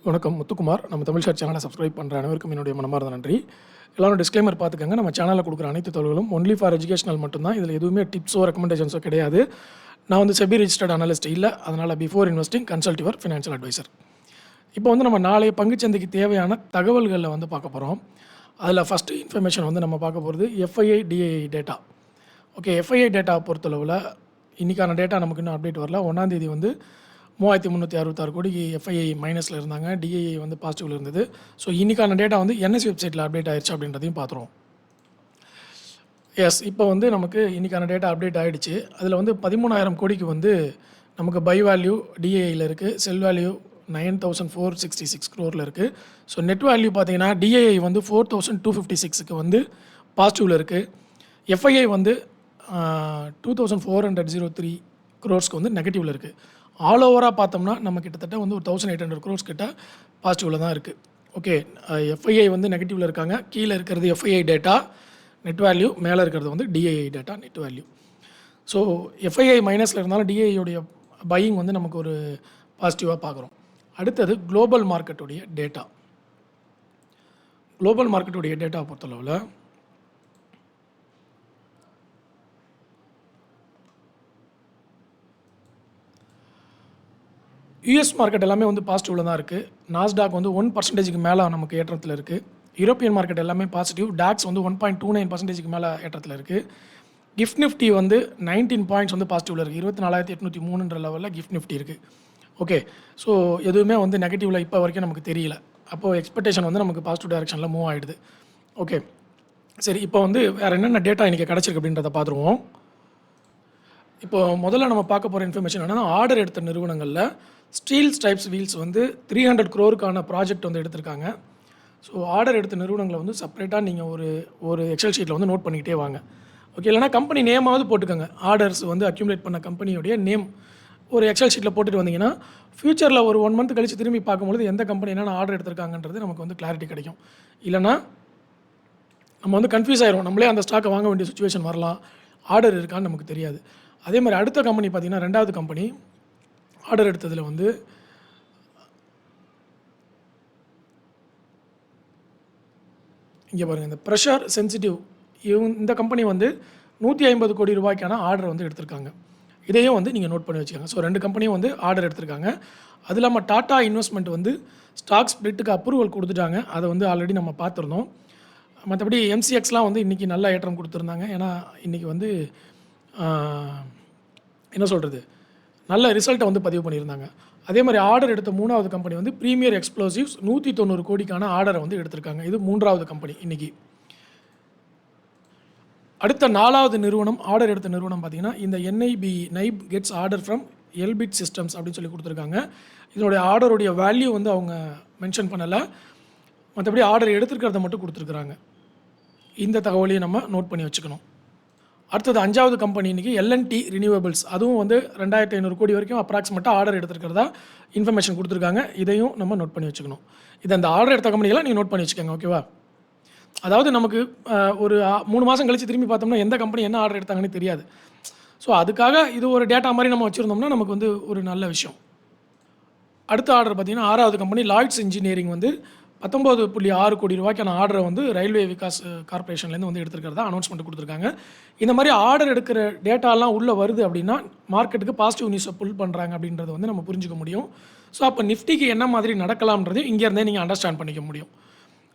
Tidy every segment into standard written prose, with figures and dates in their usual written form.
வணக்கம் முத்துக்குமார். நம்ம தமிழ் ஷாட் சேனலை சப்ஸ்கிரைப் பண்ணுற அனைவருக்கும் என்னுடைய மனமார்ந்த நன்றி. எல்லாரும் டிஸ்க்ளைமர் பார்த்துக்கங்க. நம்ம சேனலில் கொடுக்குற அனைத்து தகவல்களும் ஒன்லி ஃபார் எஜுகேஷனல் மட்டும்தான். இதில் எதுவுமே டிப்ஸோ ரெக்கமெண்டேஷன்ஸோ கிடையாது. நான் வந்து செபி ரிஜிஸ்டர்ட் அனலிஸ்ட் இல்லை. அதனால் before investing consult your financial advisor. இப்போ வந்து நம்ம நாளைய பங்குச்சந்தைக்கு தேவையான தகவல்களில் வந்து பார்க்க போகிறோம். அதில் ஃபஸ்ட்டு இன்ஃபர்மேஷன் வந்து நம்ம பார்க்க போகிறது FII DII data. Okay, FII data பொறுத்தளவில் இன்றைக்கான டேட்டா நமக்கு இன்னும் அப்டேட் வரல. 1ஆம் தேதி வந்து 3366 கோடிக்கு எஃப்ஐஐ மைனஸில் இருந்தாங்க, டிஐஐ வந்து பாசிட்டிவில் இருந்தது. ஸோ இன்றைக்கான டேட்டா வந்து என்எஸ்சி வெப்சைட்டில் அப்டேட் ஆயிடுச்சு அப்படின்றதையும் பார்த்துருவோம். எஸ், இப்போ வந்து நமக்கு இன்றைக்கான டேட்டா அப்டேட் ஆகிடுச்சு. அதில் வந்து 13,000 கோடிக்கு வந்து நமக்கு பை வேல்யூ டிஐஐயில் இருக்குது, செல் வேல்யூ 9,466 crore இருக்குது. ஸோ நெட் வேல்யூ பார்த்தீங்கன்னா டிஐஐ வந்து 4,256க்கு வந்து பாசிட்டிவில் இருக்குது. எஃப்ஐஐ வந்து 2,403 crores வந்து நெகட்டிவில் இருக்குது. ஆல் ஓவராக பார்த்தோம்னா நம்ம கிட்டத்தட்ட வந்து ஒரு 1,800 crores கிட்ட பாசிட்டிவில் தான் இருக்குது. ஓகே, எஃப்ஐஐ வந்து நெகட்டிவில் இருக்காங்க. கீழே இருக்கிறது எஃப்ஐஐ டேட்டா நெட் வேல்யூ, மேலே இருக்கிறது வந்து DII data net value. So FII மைனஸில் இருந்தாலும் டிஐஐயோடைய பையிங் வந்து நமக்கு ஒரு பாசிட்டிவாக பார்க்குறோம். அடுத்தது குளோபல் மார்க்கெட்டுடைய டேட்டா. குளோபல் மார்க்கெட்டுடைய டேட்டா பொறுத்தளவில் யூஎஸ் மார்க்கெட் எல்லாமே வந்து பாசிட்டிவில் தான் இருக்குது. நாஸ்டாக் வந்து 1% மேலே நமக்கு ஏற்றத்தில் இருக்குது. யூரோப்பியன் மார்க்கெட் எல்லாமே பாசிட்டிவ். டாக்ஸ் வந்து 1.29% மேலே ஏற்றத்தில் இருக்குது. கிஃப்ட் நிஃப்டி வந்து 19 பாயிண்ட்ஸ் வந்து பாசிட்டிவில் இருக்குது. 24,803 லெவலில் கிஃப்ட் நிஃப்டி இருக்குது. ஓகே, ஸோ எதுவுமே வந்து நெகட்டிவில் இப்போ வரைக்கும் நமக்கு தெரியல. அப்போது எக்ஸ்பெக்டேஷன் வந்து நமக்கு பாசிட்டிவ் டைரக்ஷனில் மூவ் ஆகிடுது. ஓகே, சரி, இப்போ வந்து வேறு என்னென்ன டேட்டா இன்றைக்கி கிடச்சிருக்கு அப்படின்றத பார்த்துருவோம். இப்போ முதல்ல நம்ம பார்க்க போகிற இன்ஃபர்மேஷன் என்னென்னா, ஆர்டர் எடுத்த நிறுவனங்களில் ஸ்டீல் ஸ்ட்ரைப்ஸ் வீல்ஸ் வந்து 300 crore ப்ராஜெக்ட் வந்து எடுத்திருக்காங்க. ஸோ ஆர்டர் எடுத்த நிறுவனங்களை வந்து செப்பரேட்டாக நீங்கள் ஒரு எக்ஸல் ஷீட்டில் வந்து நோட் பண்ணிக்கிட்டே வாங்க. ஓகே, இல்லைனா கம்பெனி நேமாவது போட்டுக்கோங்க. ஆர்டர்ஸ் வந்து அக்யூமுலேட் பண்ண கம்பெனியோடைய நேம் ஒரு எக்ஸல் ஷீட்டில் போட்டுட்டு வந்தீங்கன்னா ஃப்யூச்சரில் ஒரு 1 month கழித்து திரும்பி பார்க்கும்பொழுது எந்த கம்பெனி என்னென்ன ஆர்டர் எடுத்திருக்காங்கன்றது நமக்கு வந்து கிளாரிட்டி கிடைக்கும். இல்லைனா நம்ம வந்து கன்ஃபியூஸ் ஆயிரும். நம்மளே அந்த ஸ்டாக்கை வாங்க வேண்டிய சுச்சுவேஷன் வரலாம். ஆர்டர் இருக்கான்னு நமக்கு தெரியாது. அதே மாதிரி அடுத்த கம்பெனி பார்த்திங்கன்னா, 2வது கம்பெனி ஆர்டர் எடுத்ததில் வந்து இங்கே பாருங்கள், இந்த ப்ரெஷர் சென்சிட்டிவ் இந்த கம்பெனி வந்து 150 கோடி ரூபாய்க்கான ஆர்டர் வந்து எடுத்திருக்காங்க. இதையும் வந்து நீங்கள் நோட் பண்ணி வச்சுக்கோங்க. ஸோ 2 கம்பெனியும் வந்து ஆர்டர் எடுத்திருக்காங்க. அது இல்லாமல் டாட்டா இன்வெஸ்ட்மெண்ட் வந்து ஸ்டாக் ஸ்ப்ளிட்டுக்கு அப்ரூவல் கொடுத்துட்டாங்க. அதை வந்து ஆல்ரெடி நம்ம பார்த்துருந்தோம். மற்றபடி எம்சிஎக்ஸ்லாம் வந்து இன்றைக்கி நல்ல ஏற்றம் கொடுத்துருந்தாங்க. ஏன்னா இன்றைக்கி வந்து என்ன சொல்கிறது, நல்ல ரிசல்ட்டை வந்து பதிவு பண்ணியிருந்தாங்க. அதே மாதிரி ஆர்டர் எடுத்த 3வது கம்பெனி வந்து ப்ரீமியர் எக்ஸ்ப்ளோசிவ்ஸ் 190 கோடிக்கான ஆர்டரை வந்து எடுத்திருக்காங்க. இது 3வது கம்பெனி இன்றைக்கி. அடுத்த 4வது நிறுவனம் ஆர்டர் எடுத்த நிறுவனம் பார்த்திங்கன்னா, இந்த knife gets order from Elbit systems அப்படின்னு சொல்லி கொடுத்துருக்காங்க. இதனுடைய ஆர்டருடைய வேல்யூ வந்து அவங்க மென்ஷன் பண்ணலை. மற்றபடி ஆர்டர் எடுத்துருக்கிறத மட்டும் கொடுத்துருக்குறாங்க. இந்த தகவலையும் நம்ம நோட் பண்ணி வச்சுக்கணும். அடுத்தது 5வது கம்பெனி இன்றைக்கி எல்என்டி ரினியூவபிள்ஸ். அதுவும் வந்து 2,500 கோடி வரைக்கும் அப்ராக்சிமேட்டாக ஆர்டர் எடுத்துருக்கிறதா இன்ஃபர்மேஷன் கொடுத்துருக்காங்க. இதையும் நம்ம நோட் பண்ணி வச்சுக்கணும். இது அந்த ஆர்டர் எடுத்த கம்பெனியெல்லாம் நீங்கள் நோட் பண்ணி வச்சுக்கோங்க. ஓகேவா? அதாவது நமக்கு ஒரு 3 மாதம் கழித்து திரும்பி பார்த்தோம்னா எந்த கம்பெனி என்ன ஆர்டர் எடுத்தாங்கன்னு தெரியாது. ஸோ அதுக்காக இது ஒரு டேட்டா மாதிரி நம்ம வச்சுருந்தோம்னா நமக்கு வந்து ஒரு நல்ல விஷயம். அடுத்த ஆர்டர் பார்த்திங்கன்னா, 6வது கம்பெனி லாய்ட்ஸ் இன்ஜினியரிங் வந்து 19.6 கோடி ரூபாய்க்கான ஆர்டரை வந்து ரயில்வே விகாஸ் கார்பரேஷன்லேருந்து வந்து எடுத்துருக்கிறதா அனௌன்ஸ்மெண்ட் கொடுத்துருக்காங்க. இந்த மாதிரி ஆர்டர் எடுக்கிற டேட்டாலாம் உள்ளே வருது அப்படின்னா மார்க்கெட்டுக்கு பாசிட்டிவ் நியூஸை புல் பண்ணுறாங்க அப்படின்றத வந்து நம்ம புரிஞ்சிக்க முடியும். ஸோ அப்போ நிஃப்டிக்கு என்ன மாதிரி நடக்கலாம்ன்றதையும் இங்கேருந்தே நீங்கள் அண்டர்ஸ்டாண்ட் பண்ணிக்க முடியும்.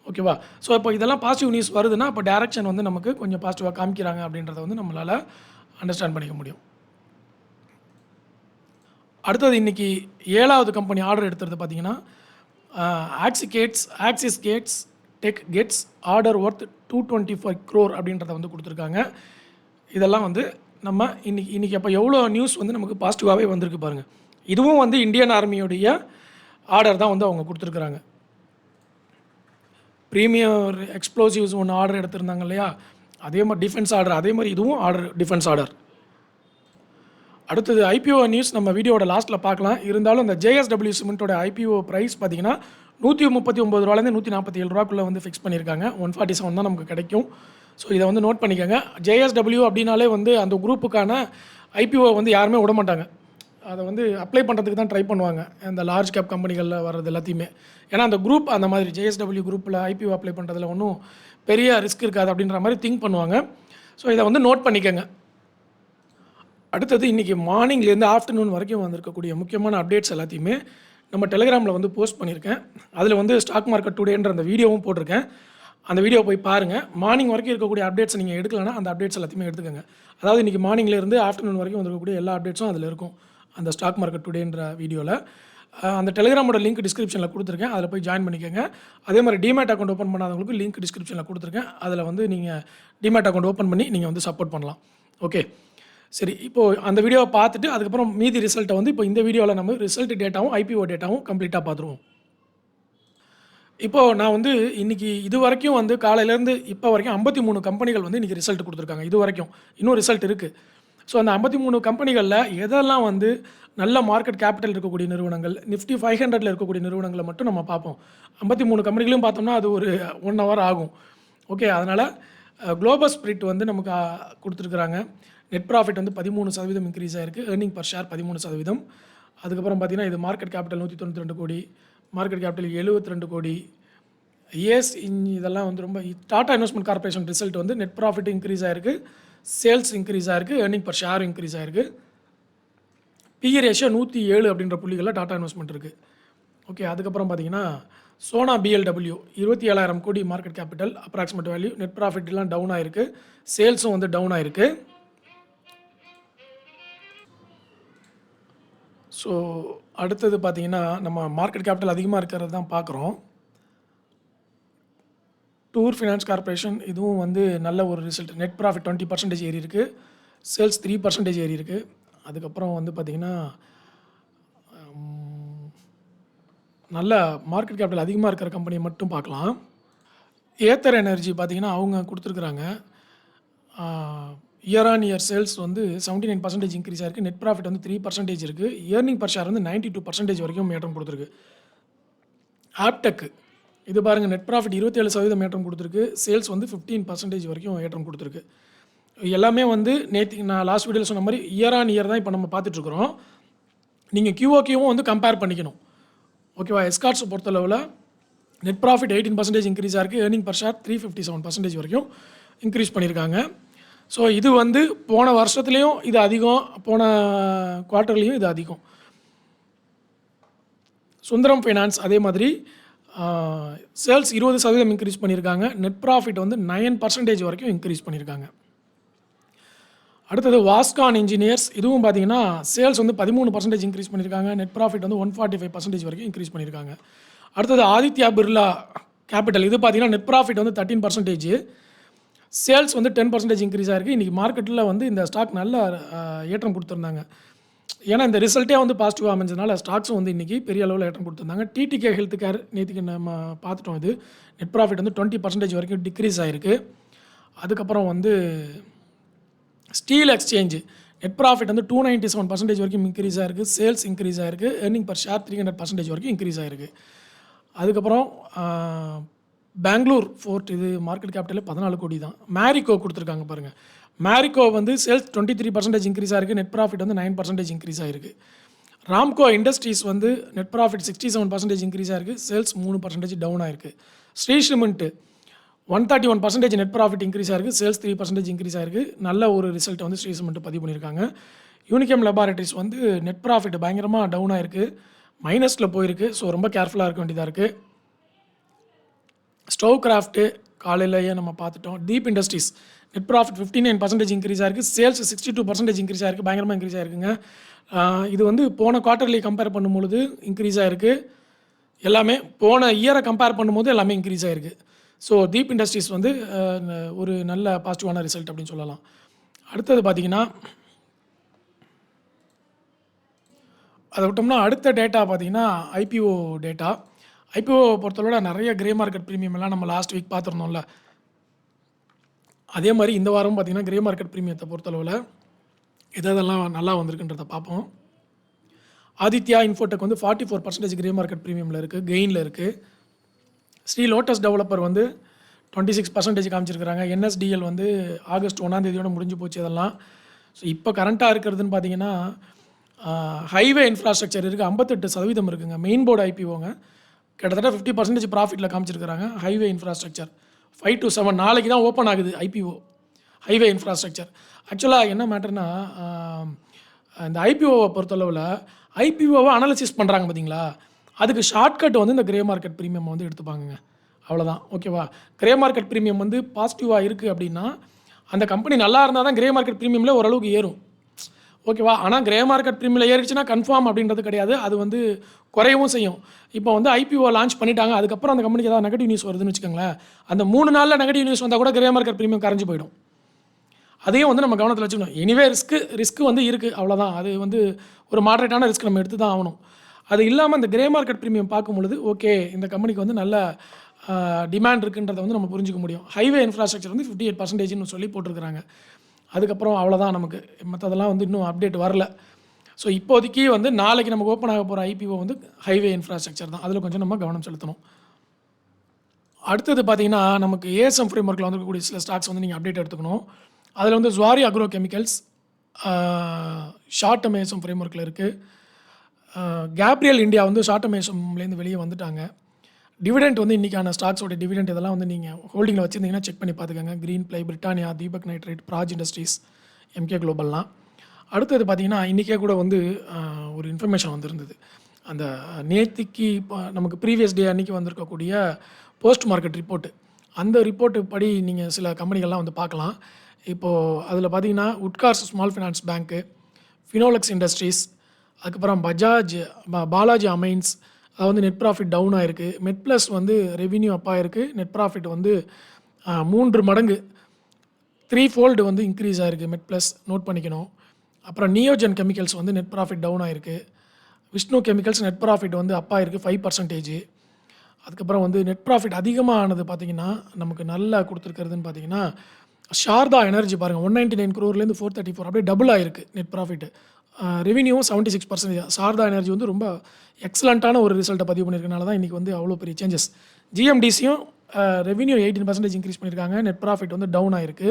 ஓகேவா? ஸோ இப்போ இதெல்லாம் பாசிட்டிவ் நியூஸ் வருதுன்னா அப்போ டேரக்ஷன் வந்து நமக்கு கொஞ்சம் பாசிட்டிவாக காமிக்கிறாங்க அப்படின்றத வந்து நம்மளால் அண்டர்ஸ்டாண்ட் பண்ணிக்க முடியும். அடுத்தது இன்றைக்கி 7வது கம்பெனி ஆர்டர் எடுத்துறது பார்த்திங்கன்னா, Axiscades tech gets order worth 225 crore அப்படின்றத வந்து கொடுத்துருக்காங்க. இதெல்லாம் வந்து நம்ம இன்றைக்கி அப்போ எவ்வளோ நியூஸ் வந்து நமக்கு பாசிட்டிவாகவே வந்திருக்கு பாருங்கள். இதுவும் வந்து இந்தியன் ஆர்மியோடைய ஆர்டர் தான் வந்து அவங்க கொடுத்துருக்குறாங்க. ப்ரீமியர் எக்ஸ்ப்ளோசிவ்ஸ் ஒன்று ஆர்டர் எடுத்திருந்தாங்க இல்லையா, அதே மாதிரி டிஃபென்ஸ் ஆர்டர், அதே மாதிரி இதுவும் ஆர்டர் டிஃபென்ஸ் ஆர்டர். அடுத்தது ஐபிஓ நியூஸ் நம்ம வீடியோட லாஸ்ட்டில் பார்க்கலாம். இருந்தாலும் இந்த ஜேஎஸ்டபிள்யூ சிமெண்ட்டோட ஐபிஓ ப்ரைஸ் பார்த்திங்கன்னா 139 ரூபாலேருந்து 147 ரூபாக்குள்ளே வந்து ஃபிக்ஸ் பண்ணியிருக்காங்க. 147 தான் நமக்கு கிடைக்கும். ஸோ இதை வந்து நோட் பண்ணிக்கோங்க. ஜேஎஸ்டபிள்யூ அப்படின்னாலே வந்து அந்த குரூப்புக்கான ஐபிஓ வந்து யாருமே விட மாட்டாங்க. அதை வந்து அப்ளை பண்ணுறதுக்கு தான் ட்ரை பண்ணுவாங்க இந்த லார்ஜ் கேப் கம்பெனிகளில் வர்றது எல்லாத்தையுமே. ஏன்னா அந்த குரூப் அந்த மாதிரி JSW குரூப்பில் IPO அப்ளை பண்ணுறதுல ஒன்றும் பெரிய ரிஸ்க் இருக்காது அப்படின்ற மாதிரி திங்க் பண்ணுவாங்க. ஸோ இதை வந்து நோட் பண்ணிக்கங்க. அடுத்தது இன்றைக்கி மார்னிங்லேருந்து ஆஃப்டர்நூன் வரைக்கும் வந்திருக்கக்கூடிய முக்கியமான அப்டேட்ஸ் எல்லாத்தையுமே நம்ம டெலிகிராமில் வந்து போஸ்ட் பண்ணியிருக்கேன். அதில் வந்து ஸ்டாக் மார்க்கெட் டுடேன்ற அந்த வீடியோவும் போட்டிருக்கேன். அந்த வீடியோ போய் பாருங்கள். மார்னிங் வரைக்கும் இருக்கக்கூடிய அப்டேட்ஸ் நீங்கள் எடுக்கலைன்னா அந்த அப்டேட்ஸ் எல்லாத்தையுமே எடுத்துக்கோங்க. அதாவது இன்றைக்கி மார்னிங்லேருந்து ஆஃப்டர்நூன் வரைக்கும் வந்திருக்கக்கூடிய எல்லா அப்டேட்ஸும் அதில் இருக்கும் அந்த ஸ்டாக் மார்க்கெட் டுடேன்ற வீடியோவில். அந்த டெலிகிராமோட லிங்க் டிஸ்கிரிப்ஷனில் கொடுத்துருக்கேன். அதில் போய் ஜாயின் பண்ணிக்கோங்க. அதே மாதிரி டிமேட் அக்கௌண்ட் ஓப்பன் பண்ணாதவங்களுக்கு லிங்க் டிஸ்கிரிப்ஷனில் கொடுத்துருக்கேன். அதில் வந்து நீங்கள் டிமேட் அக்கௌண்ட் ஓப்பன் பண்ணி நீங்கள் வந்து சப்போர்ட் பண்ணலாம். ஓகே, சரி. இப்போது அந்த வீடியோவை பார்த்துட்டு அதுக்கப்புறம் மீதி ரிசல்ட்டை வந்து இப்போ இந்த வீடியோவில் நம்ம ரிசல்ட் டேட்டாவும் IPO டேட்டாவும் கம்ப்ளீட்டாக பார்த்துருவோம். இப்போது நான் வந்து இன்றைக்கி இது வரைக்கும் வந்து காலையிலேருந்து இப்போ வரைக்கும் 53 கம்பெனிகள் வந்து இன்றைக்கி ரிசல்ட் கொடுத்துருக்காங்க. இது வரைக்கும் இன்னும் ரிசல்ட் இருக்குது. ஸோ அந்த 53 கம்பெனிகளில் எதெல்லாம் வந்து நல்ல மார்க்கெட் கேபிட்டல் இருக்கக்கூடிய நிறுவனங்கள், நிஃப்டி 500ல் இருக்கக்கூடிய நிறுவனங்களை மட்டும் நம்ம பார்ப்போம். 53 கம்பெனிகளையும் பார்த்தோம்னா அது ஒரு 1 hour ஆகும். ஓகே, அதனால் குளோபல் ஸ்பிரிட் வந்து நமக்கு கொடுத்துருக்குறாங்க. நெட் ப்ராஃபிட் வந்து 13% இன்க்ரீஸ் ஆகிருக்கு. Earning per share 13%. அதுக்கப்புறம் பார்த்தீங்கன்னா இது மார்க்கெட் கேபிட்டல் 192 கோடி, மார்க்கெட் கேபிட்டல் 72 கோடி. இதெல்லாம் வந்து ரொம்ப டாடா இன்வெஸ்ட்மெண்ட் கார்பரேஷன் ரிசல்ட் வந்து நெட் ப்ராஃபிட் இன்க்ரீஸ் ஆகிருக்கு, சேல்ஸ் இன்க்ரீஸ் ஆகிருக்கு, ஏர்னிங் பர் ஷேர் இன்க்ரீஸ் ஆகிருக்கு. PE ரேஷியோ 107 அப்படின்ற புள்ளிகளில் டாடா இன்வெஸ்ட்மெண்ட் இருக்குது. ஓகே, அதுக்கப்புறம் பார்த்தீங்கன்னா சோனா BLW 27,000 கோடி market capital, approximate value, net ப்ராஃபிட்லாம் டவுன் ஆகிருக்கு, சேல்ஸும் வந்து டவுன் ஆகிருக்கு. ஸோ அடுத்தது பார்த்தீங்கன்னா நம்ம மார்க்கெட் கேபிட்டல் அதிகமாக இருக்கிறது தான் பார்க்குறோம். டூர் ஃபினான்ஸ் கார்பரேஷன் இதுவும் வந்து நல்ல ஒரு ரிசல்ட். நெட் ப்ராஃபிட் 20% ஏறி இருக்குது, சேல்ஸ் 3% ஏறி இருக்குது. அதுக்கப்புறம் வந்து பார்த்திங்கன்னா நல்ல மார்க்கெட் கேபிட்டல் அதிகமாக இருக்கிற கம்பெனியை மட்டும் பார்க்கலாம். ஏத்தர் எனர்ஜி பார்த்திங்கன்னா அவங்க கொடுத்துருக்குறாங்க. இயர் ஆன் இயர் சேல்ஸ் வந்து 79% இன்க்ரீஸ் ஆகிருக்கு, நெட் ப்ராஃபிட் வந்து 3% இருக்குது, ஏர்னிங் பர் ஷேர் வந்து 92% வரைக்கும் ஏற்றம் கொடுத்துருக்கு. ஆப்டெக் இது பாருங்கள், நெட் ப்ராஃபிட் 27% ஏற்றம் கொடுத்துருக்கு, சேல்ஸ் வந்து 15% வரைக்கும் ஏற்றம் கொடுத்துருக்கு. எல்லாமே வந்து நேற்று நான் லாஸ்ட் வீடியோவில் சொன்ன மாதிரி இயர் ஆன் இயர் தான் இப்போ நம்ம பார்த்துட்ருக்குறோம். நீங்கள் QOQவும் வந்து கம்பேர் பண்ணிக்கணும். ஓகேவா? எஸ்கார்ட்ஸ் பொறுத்தளவில் நெட் ப்ராஃபிட் 18% இன்க்ரீஸ் ஆகிருக்கு, ஏர்னிங் பர் ஷேர் 357% வரைக்கும் இன்க்ரீஸ் பண்ணியிருக்காங்க. ஸோ இது வந்து போன வருஷத்துலேயும் இது அதிகம், போன குவார்ட்டர்லேயும் இது அதிகம். சுந்தரம் ஃபைனான்ஸ் அதே மாதிரி சேல்ஸ் 20% இன்க்ரீஸ் பண்ணியிருக்காங்க, நெட் ப்ராஃபிட் வந்து 9% வரைக்கும் இன்க்ரீஸ் பண்ணியிருக்காங்க. அடுத்தது வாஸ்கான் இன்ஜினியர்ஸ், இதுவும் பார்த்தீங்கன்னா சேல்ஸ் வந்து 13% இன்க்ரீஸ் பண்ணியிருக்காங்க, நெட் ப்ராஃபிட் வந்து 145% வரைக்கும் இன்க்ரீஸ் பண்ணியிருக்காங்க. அடுத்தது ஆதித்யா பிர்லா கேபிட்டல், இது பார்த்தீங்கன்னா நெட் ப்ராஃபிட் வந்து 13%, சேல்ஸ் வந்து 10% இன்க்ரீஸ் ஆகிருக்கு. இன்றைக்கி மார்க்கெட்டில் வந்து இந்த ஸ்டாக் நல்ல ஏற்றம் கொடுத்துருந்தாங்க. ஏன்னா இந்த ரிசல்ட்டே வந்து பாசிட்டிவாக அமைஞ்சதுனால ஸ்டாக்ஸும் வந்து இன்றைக்கி பெரிய அளவில் ஏற்றம் கொடுத்துருந்தாங்க. TTK ஹெல்த் கேர் நேற்றுக்கு நம்ம பார்த்துட்டோம். இது நெட் ப்ராஃபிட் வந்து 20% வரைக்கும் டிக்ரீஸ் ஆகிருக்கு. அதுக்கப்புறம் வந்து ஸ்டீல் எக்ஸ்சேஞ்சு நெட் ப்ராஃபிட் வந்து 297% வரைக்கும் இன்க்ரீஸ் ஆகிருக்கு, சேல்ஸ் இன்க்ரீஸ் ஆகிருக்கு, ஏர்னிங் பர் ஷேர் 300% வரைக்கும் இன்க்ரீஸ் ஆகிருக்கு. அதுக்கப்புறம் பெங்களூர் ஃபோர்ட், இது மார்க்கெட் கேபிட்டலே 14 கோடி தான். மேரிகோ கொடுத்துருக்காங்க பாருங்கள். மேரிகோ வந்து சேல்ஸ் 23% இன்க்ரீஸ் ஆகிருக்கு, நெட் ப்ராஃபிட் வந்து 9% இன்க்ரீஸ் ஆகிருக்கு. ராம்கோ இண்டஸ்ட்ரீஸ் வந்து நெட் ப்ராஃபிட் 67% இன்க்ரீஸ் ஆகிருக்கு, சேல்ஸ் 3% டவுன் ஆகிருக்கு. Shree cement 131% net profit increase ஆகிருக்கு, சேல்ஸ் 3% இன்க்ரீஸ் ஆகிருக்கு. நல்ல ஒரு ரிசல்ட்டை வந்து ஸ்ரீ சிமெண்ட் பதிவு பண்ணியிருக்காங்க. யூனிகேம் லேபார்ட்டரிஸ் வந்து நெட் ப்ராஃபிட் பயங்கரமாக டவுன் ஆகிருக்கு, மைனஸில் போயிருக்கு. ஸோ ரொம்ப கேர்ஃபுல்லாக இருக்க வேண்டியதாக இருக்குது. ஸ்டவ் கிராஃப்ட்டு காலையிலேயே நம்ம பார்த்துட்டோம். Deep industries net profit 59% increase ஆகிருக்கு, சேல்ஸ் 62% இன்க்ரீஸ் ஆகிருக்கு, பயங்கரமாக இன்க்ரீஸ் ஆகிருக்குங்க. இது வந்து போன குவார்ட்டர்லி கம்பேர் பண்ணும்பொழுது இன்க்ரீஸ் ஆகிருக்கு. எல்லாமே போன இயரை கம்பேர் பண்ணும்போது எல்லாமே இன்க்ரீஸ் ஆகிருக்கு. ஸோ டீப் இண்டஸ்ட்ரீஸ் வந்து ஒரு நல்ல பாசிட்டிவான ரிசல்ட் அப்படின்னு சொல்லலாம். அடுத்தது பார்த்திங்கன்னா அதை விட்டோம்னா அடுத்த டேட்டா பார்த்திங்கன்னா IPO டேட்டா. IPO பொறுத்தளவு நிறைய கிரே மார்க்கெட் ப்ரீமியம் எல்லாம் நம்ம லாஸ்ட் வீக் பார்த்துருந்தோம்ல, அதே மாதிரி இந்த வாரம் பார்த்திங்கன்னா கிரே மார்க்கெட் ப்ரீமியத்தை பொறுத்தளவில் எதெல்லாம் நல்லா வந்திருக்குன்றதை பார்ப்போம். ஆதித்யா இன்ஃபோடெக் வந்து 44% கிரே மார்க்கெட் ப்ரீமியமில் இருக்குது, கெயினில் இருக்குது. ஸ்ரீ லோட்டஸ் டெவலப்பர் வந்து 26% காமிச்சிருக்கிறாங்க. NSDL வந்து ஆகஸ்ட் 1 முடிஞ்சு போச்சு. இதெல்லாம் ஸோ இப்போ கரண்ட்டாக இருக்கிறதுன்னு பார்த்தீங்கன்னா ஹைவே இன்ஃப்ராஸ்ட்ரக்சர் இருக்குது, 58% இருக்குங்க. மெயின் போர்டு ஐபிஓங்க, கிட்டத்தட்ட 50% ப்ராஃபிட்டில் காமிச்சிருக்கிறாங்க. ஹைவே இன்ஃப்ராஸ்ட்ரக்சர் 5 to 7 நாளைக்கு தான் ஓப்பன் ஆகுது ஐபிஓ ஹைவே இன்ஃப்ராஸ்ட்ரக்சர். ஆக்சுவலாக என்ன மேட்டர்னா, இந்த ஐபிஓவை பொறுத்தளவில் ஐபிஓவை அனாலிசிஸ் பண்ணுறாங்க பார்த்தீங்களா, அதுக்கு ஷார்ட்கட் வந்து இந்த கிரே மார்க்கெட் ப்ரீமியம் வந்து எடுத்துப்பாங்கங்க. அவ்வளோதான், ஓகேவா. கிரே மார்க்கெட் ப்ரீமியம் வந்து பாசிட்டிவாக இருக்குது அப்படின்னா அந்த கம்பெனி நல்லா இருந்தால் தான் கிரே மார்க்கெட் ப்ரீமியமில் ஓரளவுக்கு ஏறும், ஓகேவா. ஆனால் கிரே மார்க்கெட் ப்ரீமியமில் ஏறிச்சுன்னா கன்ஃபார்ம் அப்படின்றது கிடையாது, அது வந்து குறையவும் செய்யும். இப்போ வந்து ஐபிஓ லான்ச் பண்ணிட்டாங்க, அதுக்கப்புறம் அந்த கம்பெனிக்கு ஏதாவது நெகட்டிவ் நியூஸ் வருதுன்னு வச்சுக்கோங்களேன், அந்த 3 நாளில் நெகட்டிவ் நியூஸ் வந்தால் கூட கிரே மார்க்கெட் ப்ரீமியம் கரைஞ்சு போயிடும். அதையும் வந்து நம்ம கவனத்தில் வச்சுக்கணும். எனிவே ரிஸ்க் வந்து இருக்குது, அவ்வளோதான். அது வந்து ஒரு மாடரேட்டான ரிஸ்க் நம்ம எடுத்து தான் ஆகணும். அது இல்லாமல் இந்த கிரே மார்க்கெட் ப்ரீமியம் பார்க்கும் பொழுது ஓகே, இந்த கம்பெனிக்கு வந்து நல்ல டிமாண்ட் இருக்குன்றதை வந்து நம்ம புரிஞ்சிக்க முடியும். ஹைவே இன்ஃப்ராஸ்ட்ரக்சர் வந்து 58%ன்னு சொல்லி போட்டிருக்கிறாங்க. அதுக்கப்புறம் அவ்வளோதான், நமக்கு மற்றதெல்லாம் வந்து இன்னும் அப்டேட் வரல. ஸோ இப்போதைக்கு வந்து நாளைக்கு நமக்கு ஓப்பன் ஆக போகிற ஐபிஓ வந்து ஹைவே இன்ஃப்ராஸ்ட்ரக்சர் தான், அதில் கொஞ்சம் நம்ம கவனம் செலுத்தணும். அடுத்தது பார்த்தீங்கன்னா, நமக்கு ஏஎஸ்எம் ஃப்ரேம்வொர்க்கில் வந்துருக்கக்கூடிய சில ஸ்டாக்ஸ் வந்து நீங்கள் அப்டேட் எடுத்துக்கணும். அதில் வந்து Zuari agro chemicals short term ASM ஃப்ரேம்வொர்க்கில் இருக்குது. கேப்ரியல் இந்தியா வந்து ஷார்ட் டேர்ம் ஏஎஸ்எம்லேருந்து வெளியே வந்துட்டாங்க. டிவிடெண்ட் வந்து இன்றைக்கான ஸ்டாக்ஸோட டிவிடெண்ட் இதெல்லாம் வந்து நீங்கள் ஹோல்டிங்கில் வச்சுருந்தீங்கன்னா செக் பண்ணி பார்த்துக்கோங்க. Green ply, Britannia, Deepak nitrite, Praj industries, MK குளோபல்லாம். அடுத்தது பார்த்திங்கன்னா, இன்றைக்கே கூட வந்து ஒரு இன்ஃபர்மேஷன் வந்திருந்தது. அந்த நேற்றுக்கு இப்போ நமக்கு ப்ரீவியஸ் டே அன்றைக்கி வந்திருக்கக்கூடிய போஸ்ட் மார்க்கெட் ரிப்போர்ட்டு, அந்த ரிப்போர்ட்டு படி நீங்கள் சில கம்பெனிகள்லாம் வந்து பார்க்கலாம். இப்போது அதில் பார்த்திங்கன்னா உட்கார்ஸ் ஸ்மால் ஃபினான்ஸ் பேங்க்கு, ஃபினோலெக்ஸ் இண்டஸ்ட்ரீஸ், அதுக்கப்புறம் பாலாஜி அமைன்ஸ், அது வந்து நெட் ப்ராஃபிட் டவுன் ஆகிருக்கு. மெட் ப்ளஸ் வந்து ரெவின்யூ அப் ஆகிருக்கு, நெட் ப்ராஃபிட் வந்து 3 மடங்கு 3-fold வந்து இன்க்ரீஸ் ஆகிருக்கு மெட் ப்ளஸ், நோட் பண்ணிக்கணும். அப்புறம் நியோஜன் கெமிக்கல்ஸ் வந்து நெட் ப்ராஃபிட் டவுன் ஆகிருக்கு. விஷ்ணு கெமிக்கல்ஸ் நெட் ப்ராஃபிட் வந்து அப் ஆகிருக்கு 5%. அதுக்கப்புறம் வந்து நெட் ப்ராஃபிட் அதிகமாக ஆனது பார்த்திங்கன்னா நமக்கு நல்லா கொடுத்துருக்கிறதுன்னு பார்த்தீங்கன்னா ஷாரதா எனர்ஜி பாருங்கள், 199 crore-லேருந்து 434 அப்படியே டபுள் ஆகிருக்கு நெட் ப்ராஃபிட்டு. ரெவின்யூவும் 76%. சாரதா எனர்ஜி வந்து ரொம்ப எக்ஸலண்ட்டான ஒரு ரிசல்ட்டை பதிவு பண்ணியிருக்கனால தான் இன்றைக்கி வந்து அவ்வளோ பெரிய சேஞ்சஸ். ஜிஎம்டிசியும் ரெவின்யூ 18% இன்க்ரீஸ் பண்ணியிருக்காங்க, நெட் ப்ராஃபிட் வந்து டவுன் ஆகிருக்கு.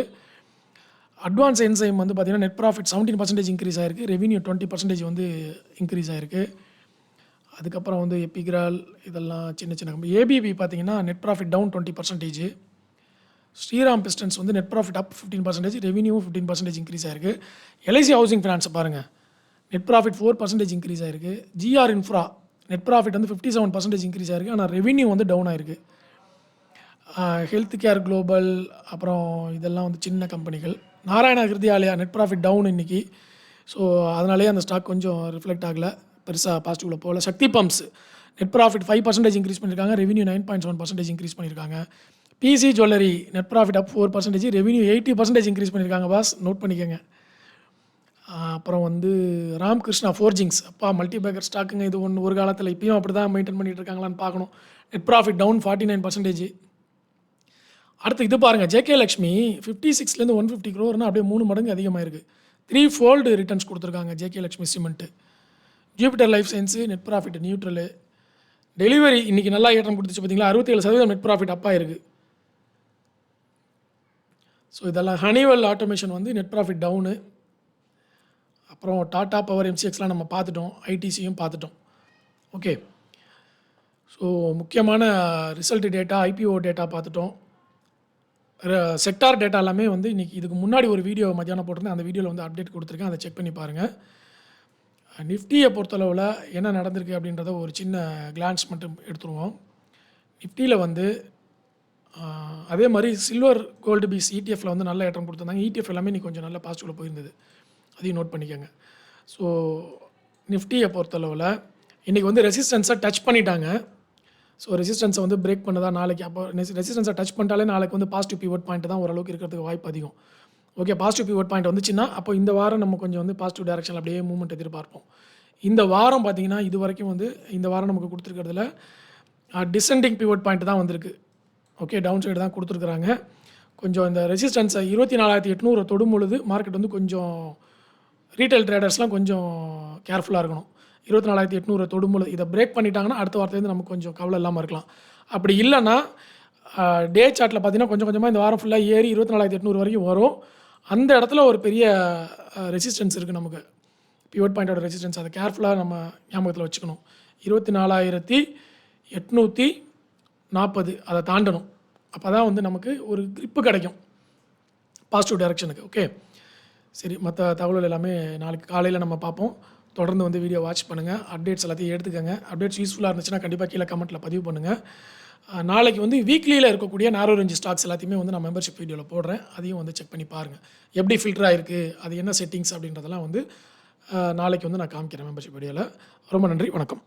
அட்வான்ஸ் என்சைம் வந்து பார்த்திங்கன்னா நெட் ப்ராஃபிட் 17% இன்க்ரீஸ் ஆகிருக்கு, ரெவின்யூ 20% வந்து இன்க்ரீஸ் ஆகிருக்கு. அதுக்கப்புறம் வந்து எபிகிரால் இதெல்லாம் சின்ன சின்ன கம்பெனி. ஏபிபி பார்த்திங்கன்னா net profit down 20%. Shriram pistons வந்து net profit up 15%, revenue 15% increase ஆகிருக்கு. எல்ஐசி ஹவுசிங் ஃபினான்ஸை பாருங்கள், நெட் ப்ராஃபிட் 4% இன்க்ரீஸ் ஆகிருக்கு. ஜிஆர் இன்ஃப்ரா நெட் ப்ராஃபிட் வந்து 57% இன்க்ரீஸ் ஆகிருக்கு, ஆனால் ரெவின்யூ வந்து டவுன் ஆகிருக்கு. ஹெல்த் கேர் குளோபல், அப்புறம் இதெல்லாம் வந்து சின்ன கம்பெனிகள். நாராயணா ஹிருதயாலயா நெட் ப்ராஃபிட் டவுன் இன்றைக்கி, ஸோ அதனாலேயே அந்த ஸ்டாக் கொஞ்சம் ரிஃப்ளெக்ட் ஆகலை, பெருசாக பாசிட்டிவில் போகல. சக்தி பம்ப்ஸ் நெட் ப்ராஃபிட் 5% இன்க்ரீஸ் பண்ணியிருக்காங்க, ரெவின்யூ 9.7% இன்க்ரீஸ் பண்ணியிருக்காங்க. பிசி ஜுவல்லரி நெட் ப்ராஃபிட் அப் 4%, ரெவின்யூ 80% இன்க்ரீஸ் பண்ணியிருக்காங்க பாஸ், நோட் பண்ணிக்கோங்க. அப்புறம் வந்து ராம்கிருஷ்ணா ஃபோர்ஜிங்ஸ், அப்பா மல்டிபேக்கர் ஸ்டாக்குங்க இது. ஒரு காலத்தில் இப்பயும் அப்படி தான் மெயின்டைன் பண்ணிகிட்டு இருக்காங்களான்னு பார்க்கணும். Net profit down 49%. அடுத்து இது பாருங்கள், ஜேகே லக்ஷ்மி 56லேருந்து 150 crore அப்படியே 3 மடங்கு அதிகமாக இருக்குது. 3-fold ரிட்டர்ன்ஸ் கொடுத்துருக்காங்க JK Lakshmi cement. Jupiter life science net profit neutral. Delivery இன்றைக்கி நல்லா ஏற்றம் கொடுத்துச்சு பார்த்தீங்களா, 67% நெட் ப்ராஃபிட் அப்பாக இருக்குது. ஸோ இதெல்லாம் ஹனிவெல் ஆட்டோமேஷன் வந்து நெட் ப்ராஃபிட் டவுனு. அப்புறம் டாடா பவர், எம்சிஎக்ஸ்லாம் நம்ம பார்த்துட்டோம், ஐடிசியும் பார்த்துட்டோம். ஓகே, ஸோ முக்கியமான ரிசல்ட் டேட்டா, ஐபிஓ டேட்டா பார்த்துட்டோம். செக்டார் டேட்டா எல்லாமே வந்து இன்றைக்கி இதுக்கு முன்னாடி ஒரு வீடியோ மத்தியானம் போட்டிருந்தேன், அந்த வீடியோவில் வந்து அப்டேட் கொடுத்துருக்கேன், அதை செக் பண்ணி பாருங்கள். நிஃப்டியை பொறுத்தளவில் என்ன நடந்திருக்கு அப்படின்றத ஒரு சின்ன கிளான்ஸ் மட்டும் எடுத்துருவோம். நிஃப்டியில் வந்து அதே மாதிரி சில்வர் கோல்டு பீஸ் இடிஎஃப்ல வந்து நல்ல ஏற்றம் கொடுத்துருந்தாங்க. இடிஎஃப் எல்லாமே இன்றைக்கி கொஞ்சம் நல்ல பாசிட்டிவில் போயிருந்தது, அதையும் நோட் பண்ணிக்கோங்க. ஸோ நிஃப்டியை பொறுத்தளவில் இன்றைக்கி வந்து ரெசிஸ்டன்ஸை டச் பண்ணிட்டாங்க. ஸோ ரெசிஸ்டன்ஸை வந்து பிரேக் பண்ணதா நாளைக்கு, அப்போ ரெசிஸ்டன்ஸை டச் பண்ணிட்டாலே நாளைக்கு வந்து பாசிட்டிவ் பிவோட் பாயிண்ட் தான் ஓரளவுக்கு இருக்கிறதுக்கு வாய்ப்பு அதிகம். ஓகே, பாசிட்டிவ் பிவோட் பாயிண்ட் வந்துச்சுன்னா அப்போ இந்த வாரம் நம்ம கொஞ்சம் வந்து பாசிட்டிவ் டைரக்ஷனில் அப்படியே மூவ்மெண்ட் எதிர்பார்ப்போம். இந்த வாரம் பார்த்திங்கன்னா இது வரைக்கும் வந்து இந்த வாரம் நமக்கு கொடுத்துருக்கிறதுல டிசெண்டிங் பிவோட் பாயிண்ட் தான் வந்திருக்கு. ஓகே, டவுன் சைடு தான் கொடுத்துருக்குறாங்க. கொஞ்சம் இந்த ரெசிஸ்டன்ஸை 24,800 தொடும் பொழுது மார்க்கெட் வந்து கொஞ்சம் ரீட்டைல் ட்ரேடர்ஸ்லாம் கொஞ்சம் கேர்ஃபுல்லாக இருக்கணும். 24,800 தொடும் பொழுது இதை பிரேக் பண்ணிட்டாங்கன்னா அடுத்த வாரத்துலேருந்து நமக்கு கொஞ்சம் கவலை இல்லாமல் இருக்கலாம். அப்படி இல்லைன்னா டே சார்ட்டில் பார்த்தீங்கன்னா கொஞ்சம் கொஞ்சமாக இந்த வாரம் ஃபுல்லாக ஏறி 24,800 வரைக்கும் வரும். அந்த இடத்துல ஒரு பெரிய ரெசிஸ்டன்ஸ் இருக்குது நமக்கு. பிவட் பாயிண்டோட ரெசிஸ்டன்ஸ் அதை கேர்ஃபுல்லாக நம்ம ஞாபகத்தில் வச்சுக்கணும். 24,840 அதை தாண்டணும். அப்போ தான் வந்து நமக்கு ஒரு grip கிடைக்கும் பாசிட்டிவ் டைரக்ஷனுக்கு. ஓகே, சரி, மற்ற தகவல்கள் எல்லாமே நாளைக்கு காலையில் நம்ம பார்ப்போம். தொடர்ந்து வந்து வீடியோ வாட்ச் பண்ணுங்கள். அப்டேட்ஸ் எல்லாத்தையும் எடுத்துக்கங்க. அப்டேட்ஸ் யூஸ்ஃபுல்லாக இருந்துச்சுன்னா கண்டிப்பாக கீழே கமெண்ட்டில் பதிவு பண்ணுங்கள். நாளைக்கு வந்து வீக்லியில் இருக்கக்கூடிய நேரோ ரேஞ்ச் ஸ்டாக்ஸ் எல்லாத்தையுமே வந்து நான் மெம்பர்ஷிப் வீடியோவில் போடுறேன். அதையும் வந்து செக் பண்ணி பாருங்கள். எப்படி ஃபில்டர் ஆகிருக்கு, அது என்ன செட்டிங்ஸ் அப்படின்றதெல்லாம் வந்து நாளைக்கு வந்து நான் காமிக்கிறேன் மெம்பர்ஷிப் வீடியோவில். ரொம்ப நன்றி, வணக்கம்.